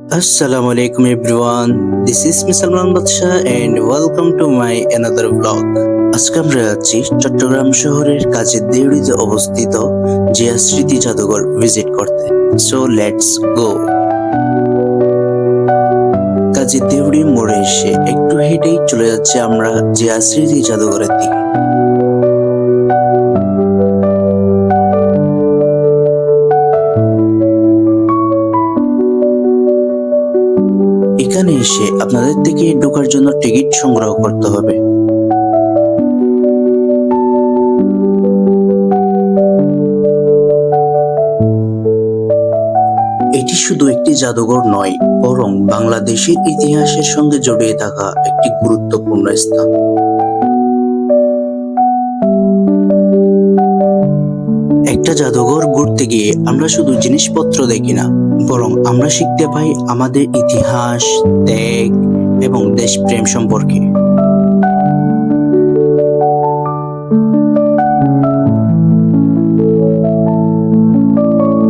Assalamu alaikum everyone. This is Mr. Salman Badsha and welcome to my another vlog. আজকে আমরা যাচ্ছি চট্টগ্রাম শহরের কাছের দেউড়িতে অবস্থিত জিয়া স্মৃতি জাদুঘর ভিজিট করতে। So let's go. কাজী দেউড়ি মোড়ে এসে একটু হেঁটেই চলে যাচ্ছে আমরা জিয়া স্মৃতি জাদুঘরের দিকে। এখানে এসে আপনাদের থেকে ঢোকার জন্য টিকিট সংগ্রহ করতে হবে। এটি শুধু একটি জাদুঘর নয়, বরং বাংলাদেশের ইতিহাসের সঙ্গে জড়িয়ে থাকা একটি গুরুত্বপূর্ণ স্থান। একটা জাদুঘর ঘুরতে গিয়ে আমরা শুধু জিনিসপত্র দেখি না, বরং আমরা শিখতে পাই আমাদের ইতিহাস, ত্যাগ এবং দেশপ্রেম সম্পর্কে।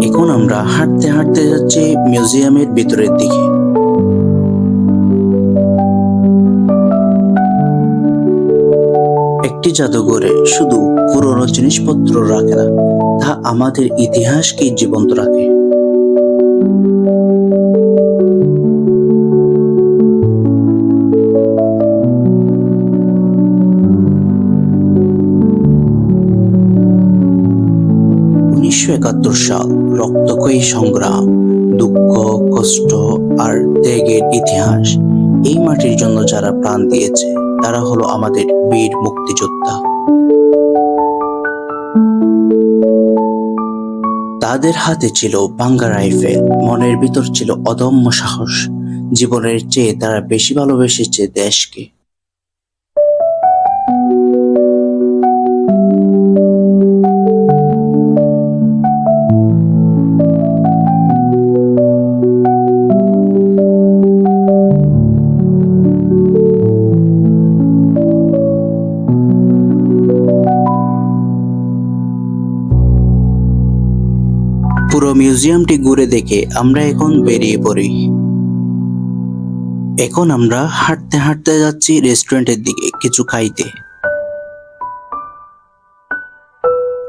এখন আমরা হাঁটতে হাঁটতে যাচ্ছি মিউজিয়ামের ভিতরের দিকে। একটি জাদুঘরে শুধু পুরনো জিনিসপত্র রাখে না, তা আমাদের ইতিহাসকে জীবন্ত রাখে। সাল রক্তক্ষয়ী সংগ্রাম, দুঃখ, কষ্ট আর ত্যাগের ইতিহাস। এই মাটির জন্য যারা প্রাণ দিয়েছে তারা হলো আমাদের বীর মুক্তিযোদ্ধা। তাদের হাতে ছিল ভাঙ্গা রাইফেল, মনের ভিতর ছিল অদম্য সাহস। জীবনের চেয়ে তারা বেশি ভালোবেসেছে দেশকে। পুরো মিউজিয়ামটি ঘুরে দেখে আমরা এখন বেরিয়ে পড়ি। এখন আমরা হাঁটতে হাঁটতে যাচ্ছি রেস্টুরেন্টের দিকে কিছু খাইতে।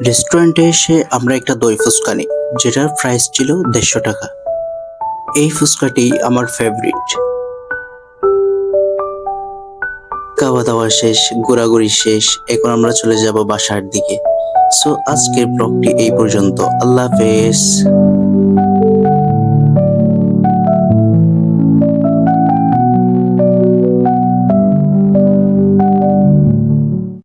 রেস্টুরেন্টে এসে আমরা একটা দই ফুচকা নিই, যেটার প্রাইস ছিল 150 টাকা। এই ফুচকাটি আমার ফেভারিট। খাওয়া দাওয়া শেষ, ঘোরাঘুরি শেষ, এখন আমরা চলে যাব বাসার দিকে। সো আজকের ব্লগটি এই পর্যন্ত। আল্লাহ হাফেজ।